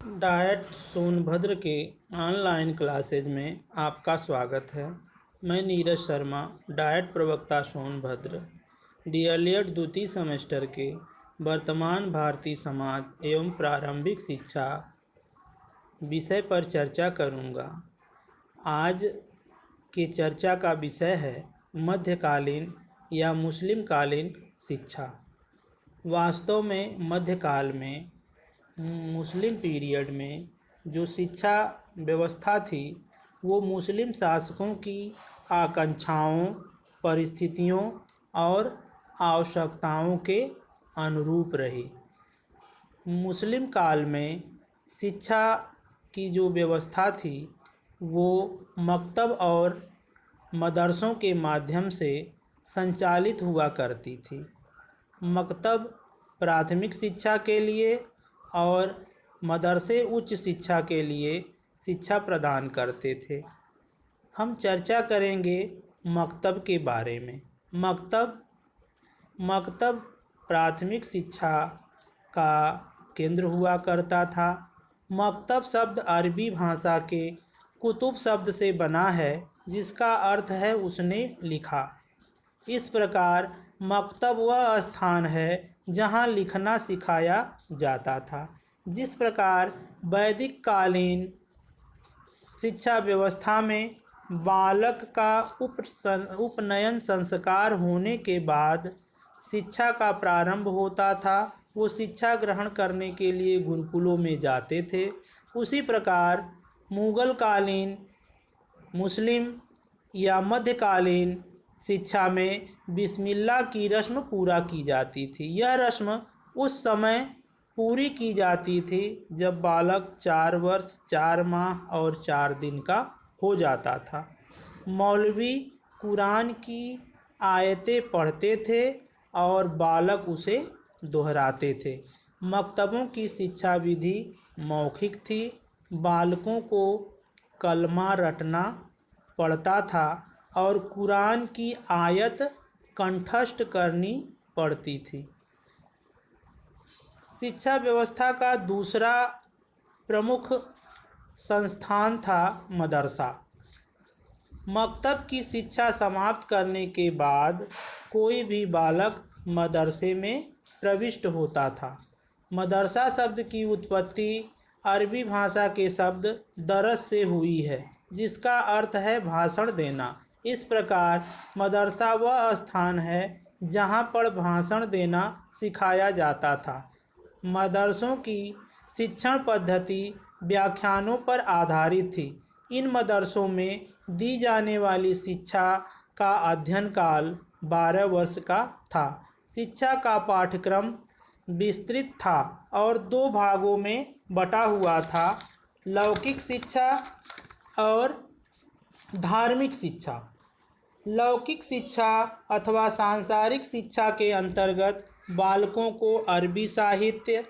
Diet Sonbhadra के online classes में आपका स्वागत है। मैं नीरज शर्मा, डाइट प्रवक्ता सोनभद्र, डीएलएड द्वितीय सेमेस्टर के वर्तमान भारतीय समाज एवं प्रारंभिक शिक्षा विषय पर चर्चा करूंगा। आज के चर्चा का विषय है मध्यकालीन या मुस्लिम कालीन शिक्षा। वास्तव में मध्यकाल में मुस्लिम पीरियड में जो शिक्षा व्यवस्था थी वो मुस्लिम शासकों की आकांक्षाओं, परिस्थितियों और आवश्यकताओं के अनुरूप रही। मुस्लिम काल में शिक्षा की जो व्यवस्था थी वो मकतब और मदरसों के माध्यम से संचालित हुआ करती थी। मकतब प्राथमिक शिक्षा के लिए और मदरसे उच्च शिक्षा के लिए शिक्षा प्रदान करते थे। हम चर्चा करेंगे मकतब के बारे में। मकतब प्राथमिक शिक्षा का केंद्र हुआ करता था। मकतब शब्द अरबी भाषा के कुतुब शब्द से बना है, जिसका अर्थ है उसने लिखा। इस प्रकार मकतब वह स्थान है जहाँ लिखना सिखाया जाता था। जिस प्रकार वैदिक कालीन शिक्षा व्यवस्था में बालक का उपनयन संस्कार होने के बाद शिक्षा का प्रारंभ होता था, वो शिक्षा ग्रहण करने के लिए गुरुकुलों में जाते थे। उसी प्रकार मुगल कालीन, मुस्लिम या मध्यकालीन शिक्षा में बिस्मिल्लाह की रस्म पूरा की जाती थी। यह रस्म उस समय पूरी की जाती थी जब बालक 4 वर्ष 4 माह और 4 दिन का हो जाता था। मौलवी कुरान की आयतें पढ़ते थे और बालक उसे दोहराते थे। मकतबों की शिक्षा विधि मौखिक थी। बालकों को कलमा रटना पड़ता था और कुरान की आयत कंठस्थ करनी पड़ती थी। शिक्षा व्यवस्था का दूसरा प्रमुख संस्थान था मदरसा। मकतब की शिक्षा समाप्त करने के बाद कोई भी बालक मदरसे में प्रविष्ट होता था। मदरसा शब्द की उत्पत्ति अरबी भाषा के शब्द दरस से हुई है, जिसका अर्थ है भाषण देना। इस प्रकार मदरसा वह स्थान है जहाँ पर भाषण देना सिखाया जाता था। मदरसों की शिक्षण पद्धति व्याख्यानों पर आधारित थी। इन मदरसों में दी जाने वाली शिक्षा का अध्ययन काल 12 वर्ष का था। शिक्षा का पाठ्यक्रम विस्तृत था और 2 भागों में बटा हुआ था: लौकिक शिक्षा और धार्मिक शिक्षा। लौकिक शिक्षा अथवा सांसारिक शिक्षा के अंतर्गत बालकों को अरबी साहित्य,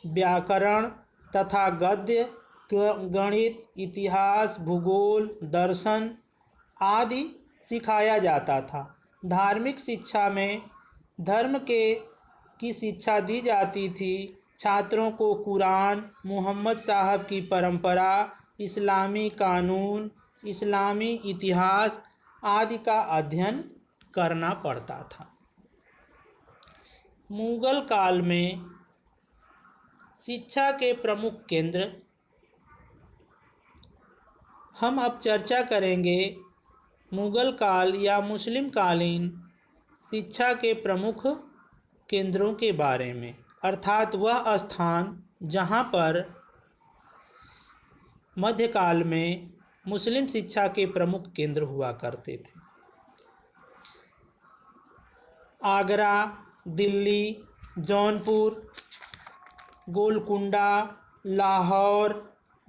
व्याकरण तथा गद्य, गणित, इतिहास, भूगोल, दर्शन आदि सिखाया जाता था। धार्मिक शिक्षा में धर्म की शिक्षा दी जाती थी। छात्रों को कुरान, मोहम्मद साहब की परंपरा, इस्लामी कानून, इस्लामी इतिहास आदि का अध्ययन करना पड़ता था। मुगल काल में शिक्षा के प्रमुख केंद्र। हम अब चर्चा करेंगे मुगल काल या मुस्लिम कालीन शिक्षा के प्रमुख केंद्रों के बारे में, अर्थात वह स्थान जहाँ पर मध्यकाल में मुस्लिम शिक्षा के प्रमुख केंद्र हुआ करते थे। आगरा, दिल्ली, जौनपुर, गोलकुंडा, लाहौर,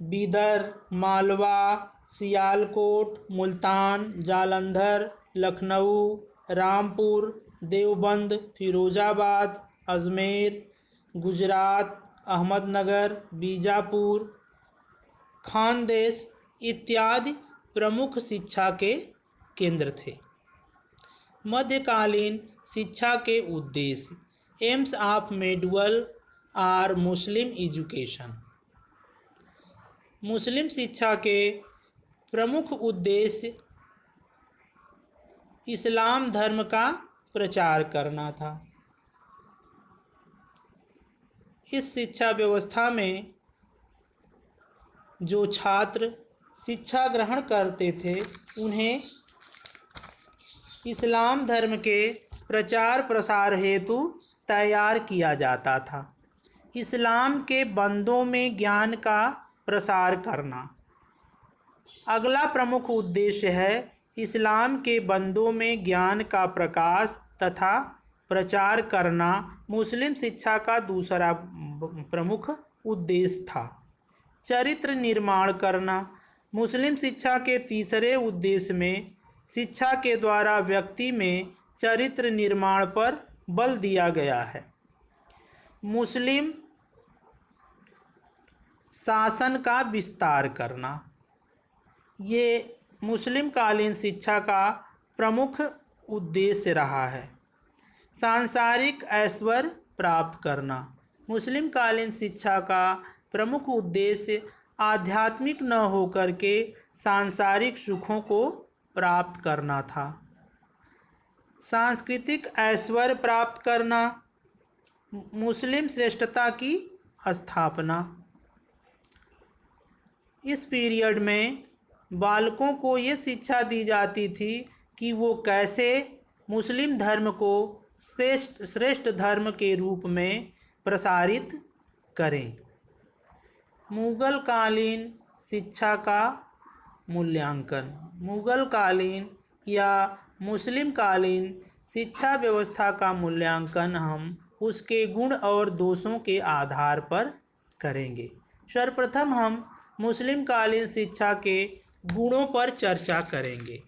बीदर, मालवा, सियालकोट, मुल्तान, जालंधर, लखनऊ, रामपुर, देवबंद, फिरोजाबाद, अजमेर, गुजरात, अहमदनगर, बीजापुर, खानदेश इत्यादि प्रमुख शिक्षा के केंद्र थे। मध्यकालीन शिक्षा के उद्देश्य। Aims of medieval or Muslim education. मुस्लिम शिक्षा के प्रमुख उद्देश्य इस्लाम धर्म का प्रचार करना था। इस शिक्षा व्यवस्था में जो छात्र शिक्षा ग्रहण करते थे उन्हें इस्लाम धर्म के प्रचार प्रसार हेतु तैयार किया जाता था। इस्लाम के बंदों में ज्ञान का प्रसार करना अगला प्रमुख उद्देश्य है। इस्लाम के बंदों में ज्ञान का प्रकाश तथा प्रचार करना मुस्लिम शिक्षा का दूसरा प्रमुख उद्देश्य था। चरित्र निर्माण करना मुस्लिम शिक्षा के तीसरे उद्देश्य में शिक्षा के द्वारा व्यक्ति में चरित्र निर्माण पर बल दिया गया है। मुस्लिम शासन का विस्तार करना ये मुस्लिम कालीन शिक्षा का प्रमुख उद्देश्य रहा है। सांसारिक ऐश्वर्य प्राप्त करना मुस्लिम कालीन शिक्षा का प्रमुख उद्देश्य आध्यात्मिक न होकर के सांसारिक सुखों को प्राप्त करना था। सांस्कृतिक ऐश्वर्य प्राप्त करना मुस्लिम श्रेष्ठता की स्थापना। इस पीरियड में बालकों को ये शिक्षा दी जाती थी कि वो कैसे मुस्लिम धर्म को श्रेष्ठ धर्म के रूप में प्रसारित करें। मुग़ल कालीन शिक्षा का मूल्यांकन मुग़ल कालीन या मुस्लिम कालीन शिक्षा व्यवस्था का मूल्यांकन हम उसके गुण और दोषों के आधार पर करेंगे। सर्वप्रथम हम मुस्लिम कालीन शिक्षा के गुणों पर चर्चा करेंगे।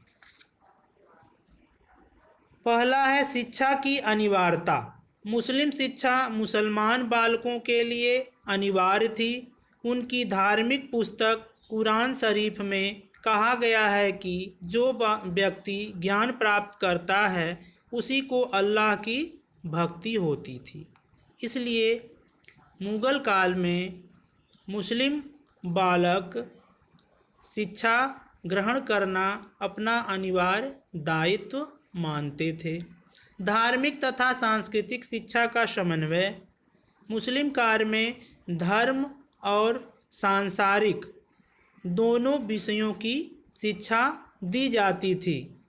पहला है शिक्षा की अनिवार्यता। मुस्लिम शिक्षा मुसलमान बालकों के लिए अनिवार्य थी। उनकी धार्मिक पुस्तक कुरान शरीफ में कहा गया है कि जो व्यक्ति ज्ञान प्राप्त करता है उसी को अल्लाह की भक्ति होती थी। इसलिए मुग़ल काल में मुस्लिम बालक शिक्षा ग्रहण करना अपना अनिवार्य दायित्व मानते थे। धार्मिक तथा सांस्कृतिक शिक्षा का समन्वय मुस्लिम काल में धर्म और सांसारिक दोनों विषयों की शिक्षा दी जाती थी।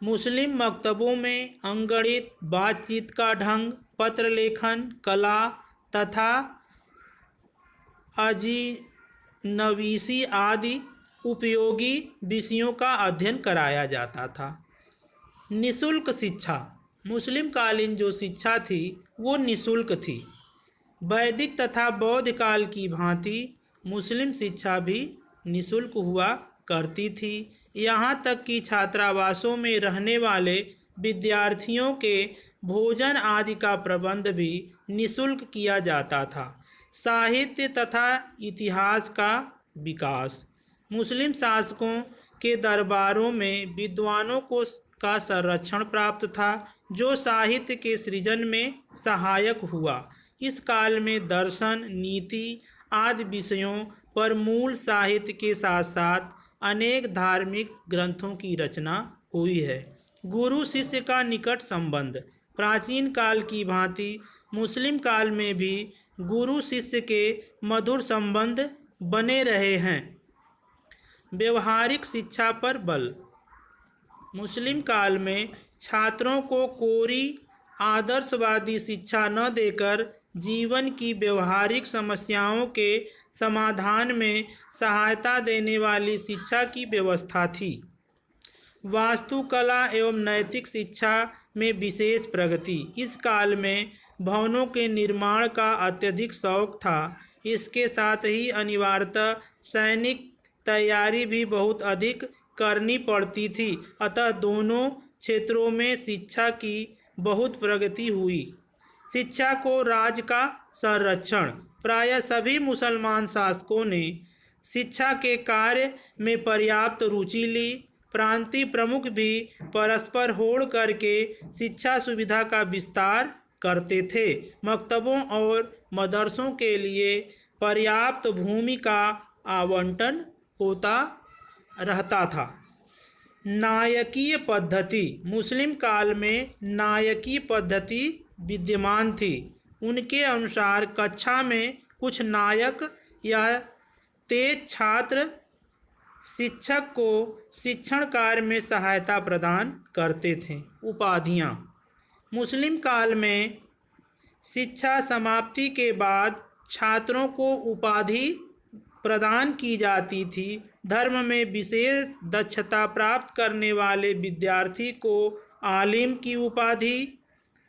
मुस्लिम मकतबों में अंगणित, बातचीत का ढंग, पत्र लेखन, कला तथा अजीनवीसी आदि उपयोगी विषयों का अध्ययन कराया जाता था। निःशुल्क शिक्षा मुस्लिम कालीन जो शिक्षा थी वो निःशुल्क थी। वैदिक तथा बौद्ध काल की भांति मुस्लिम शिक्षा भी निःशुल्क हुआ करती थी। यहाँ तक कि छात्रावासों में रहने वाले विद्यार्थियों के भोजन आदि का प्रबंध भी निःशुल्क किया जाता था। साहित्य तथा इतिहास का विकास मुस्लिम शासकों के दरबारों में विद्वानों का संरक्षण प्राप्त था जो साहित्य के सृजन में सहायक हुआ। इस काल में दर्शन, नीति आदि विषयों पर मूल साहित्य के साथ साथ अनेक धार्मिक ग्रंथों की रचना हुई है। गुरु शिष्य का निकट संबंध प्राचीन काल की भांति मुस्लिम काल में भी गुरु शिष्य के मधुर संबंध बने रहे हैं। व्यवहारिक शिक्षा पर बल मुस्लिम काल में छात्रों को कोरी आदर्शवादी शिक्षा न देकर जीवन की व्यवहारिक समस्याओं के समाधान में सहायता देने वाली शिक्षा की व्यवस्था थी। वास्तुकला एवं नैतिक शिक्षा में विशेष प्रगति इस काल में भवनों के निर्माण का अत्यधिक शौक था। इसके साथ ही अनिवार्यतः सैनिक तैयारी भी बहुत अधिक करनी पड़ती थी। अतः दोनों क्षेत्रों में शिक्षा की बहुत प्रगति हुई। शिक्षा को राज्य का संरक्षण प्रायः सभी मुसलमान शासकों ने शिक्षा के कार्य में पर्याप्त रुचि ली। प्रांतीय प्रमुख भी परस्पर होड़ करके शिक्षा सुविधा का विस्तार करते थे। मकतबों और मदरसों के लिए पर्याप्त भूमि का आवंटन होता रहता था। नायकीय पद्धति, मुस्लिम काल में नायकीय पद्धति विद्यमान थी। उनके अनुसार कक्षा में कुछ नायक या तेज छात्र शिक्षक को शिक्षण कार्य में सहायता प्रदान करते थे। उपाधियाँ, मुस्लिम काल में शिक्षा समाप्ति के बाद छात्रों को उपाधि प्रदान की जाती थी। धर्म में विशेष दक्षता प्राप्त करने वाले विद्यार्थी को आलिम की उपाधि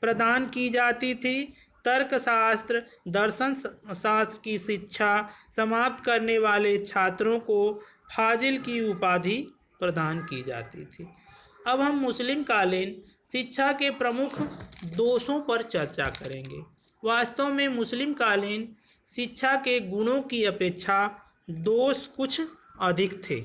प्रदान की जाती थी। तर्कशास्त्र, दर्शन शास्त्र की शिक्षा समाप्त करने वाले छात्रों को फाजिल की उपाधि प्रदान की जाती थी। अब हम मुस्लिम कालीन शिक्षा के प्रमुख दोषों पर चर्चा करेंगे। वास्तव में मुस्लिम कालीन शिक्षा के गुणों की अपेक्षा दोष कुछ अधिक थे।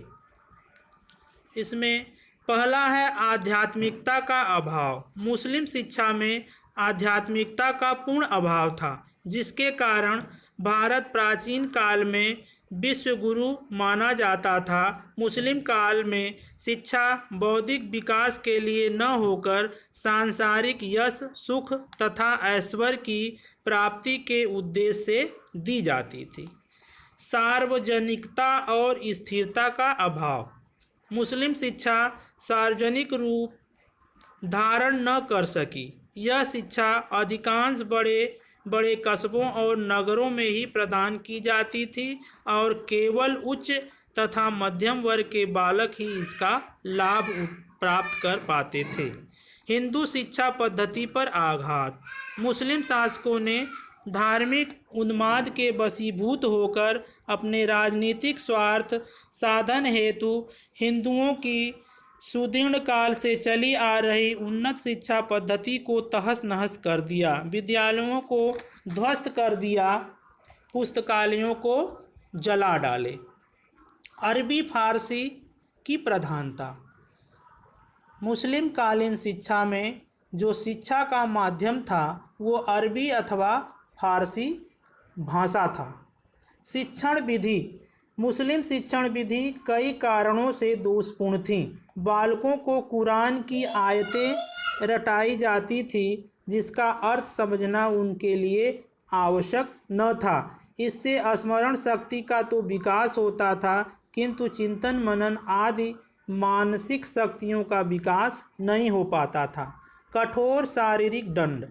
इसमें पहला है आध्यात्मिकता का अभाव। मुस्लिम शिक्षा में आध्यात्मिकता का पूर्ण अभाव था, जिसके कारण भारत प्राचीन काल में विश्व गुरु माना जाता था। मुस्लिम काल में शिक्षा बौद्धिक विकास के लिए न होकर सांसारिक यश, सुख तथा ऐश्वर्य की प्राप्ति के उद्देश्य से दी जाती थी। सार्वजनिकता और स्थिरता का अभाव, मुस्लिम शिक्षा सार्वजनिक रूप धारण न कर सकी। यह शिक्षा अधिकांश बड़े बड़े कस्बों और नगरों में ही प्रदान की जाती थी और केवल उच्च तथा मध्यम वर्ग के बालक ही इसका लाभ प्राप्त कर पाते थे। हिंदू शिक्षा पद्धति पर आघात, मुस्लिम शासकों ने धार्मिक उन्माद के वशीभूत होकर अपने राजनीतिक स्वार्थ साधन हेतु हिंदुओं की सुदीर्ण काल से चली आ रही उन्नत शिक्षा पद्धति को तहस नहस कर दिया। विद्यालयों को ध्वस्त कर दिया, पुस्तकालयों को जला डाले। अरबी फारसी की प्रधानता, मुस्लिम कालीन शिक्षा में जो शिक्षा का माध्यम था वो अरबी अथवा फारसी भाषा था। शिक्षण विधि, मुस्लिम शिक्षण विधि कई कारणों से दोषपूर्ण थी। बालकों को कुरान की आयतें रटाई जाती थी जिसका अर्थ समझना उनके लिए आवश्यक न था। इससे स्मरण शक्ति का तो विकास होता था, किंतु चिंतन मनन आदि मानसिक शक्तियों का विकास नहीं हो पाता था। कठोर शारीरिक दंड,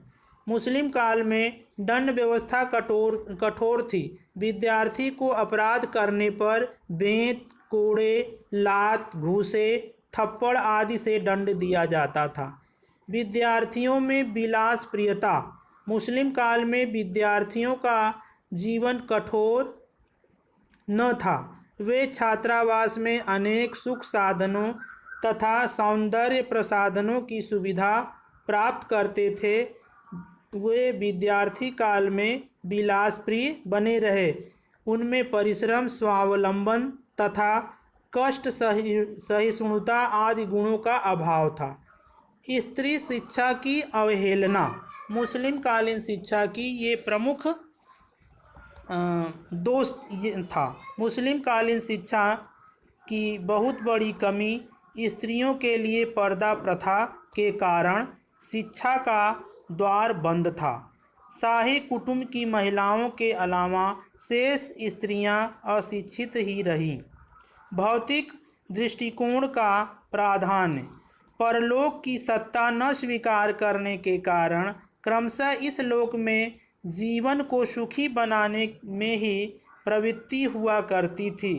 मुस्लिम काल में दंड व्यवस्था कठोर थी। विद्यार्थी को अपराध करने पर बेंत, कोड़े, लात, घूसे, थप्पड़ आदि से दंड दिया जाता था। विद्यार्थियों में विलास प्रियता, मुस्लिम काल में विद्यार्थियों का जीवन कठोर न था। वे छात्रावास में अनेक सुख साधनों तथा सौंदर्य प्रसाधनों की सुविधा प्राप्त करते थे। वे विद्यार्थी काल में विलासप्रिय बने रहे। उनमें परिश्रम, स्वावलंबन तथा कष्ट सहिष्णुता आदि गुणों का अभाव था। स्त्री शिक्षा की अवहेलना, मुस्लिम कालीन शिक्षा की ये प्रमुख दोष था। मुस्लिम कालीन शिक्षा की बहुत बड़ी कमी स्त्रियों के लिए पर्दा प्रथा के कारण शिक्षा का द्वार बंद था। शाही कुटुंब की महिलाओं के अलावा शेष स्त्रियां अशिक्षित ही रहीं। भौतिक दृष्टिकोण का प्राधान्य, परलोक की सत्ता न स्वीकार करने के कारण क्रमशः इस लोक में जीवन को सुखी बनाने में ही प्रवृत्ति हुआ करती थी।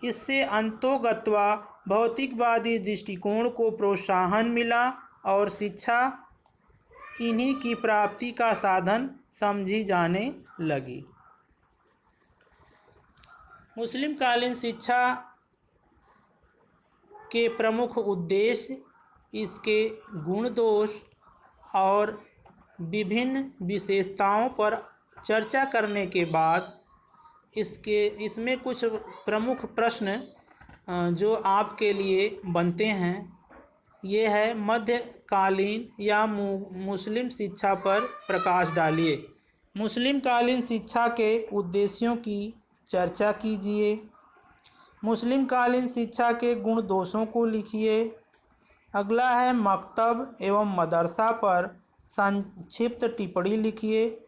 इससे अंतोगत्वा भौतिकवादी दृष्टिकोण को प्रोत्साहन मिला और शिक्षा इन्हीं की प्राप्ति का साधन समझी जाने लगी। मुस्लिम कालीन शिक्षा के प्रमुख उद्देश्य, इसके गुण दोष और विभिन्न विशेषताओं पर चर्चा करने के बाद इसमें कुछ प्रमुख प्रश्न जो आपके लिए बनते हैं, ये है मध्यकालीन या मुस्लिम शिक्षा पर प्रकाश डालिए। मुस्लिम कालीन शिक्षा के उद्देश्यों की चर्चा कीजिए। मुस्लिम कालीन शिक्षा के गुण दोषों को लिखिए। अगला है मकतब एवं मदरसा पर संक्षिप्त टिप्पणी लिखिए।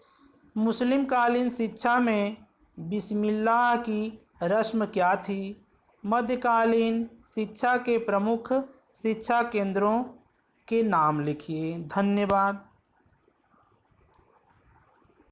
मुस्लिम कालीन शिक्षा में बिस्मिल्लाह की रस्म क्या थी? मध्यकालीन शिक्षा के प्रमुख शिक्षा केंद्रों के नाम लिखिए। धन्यवाद।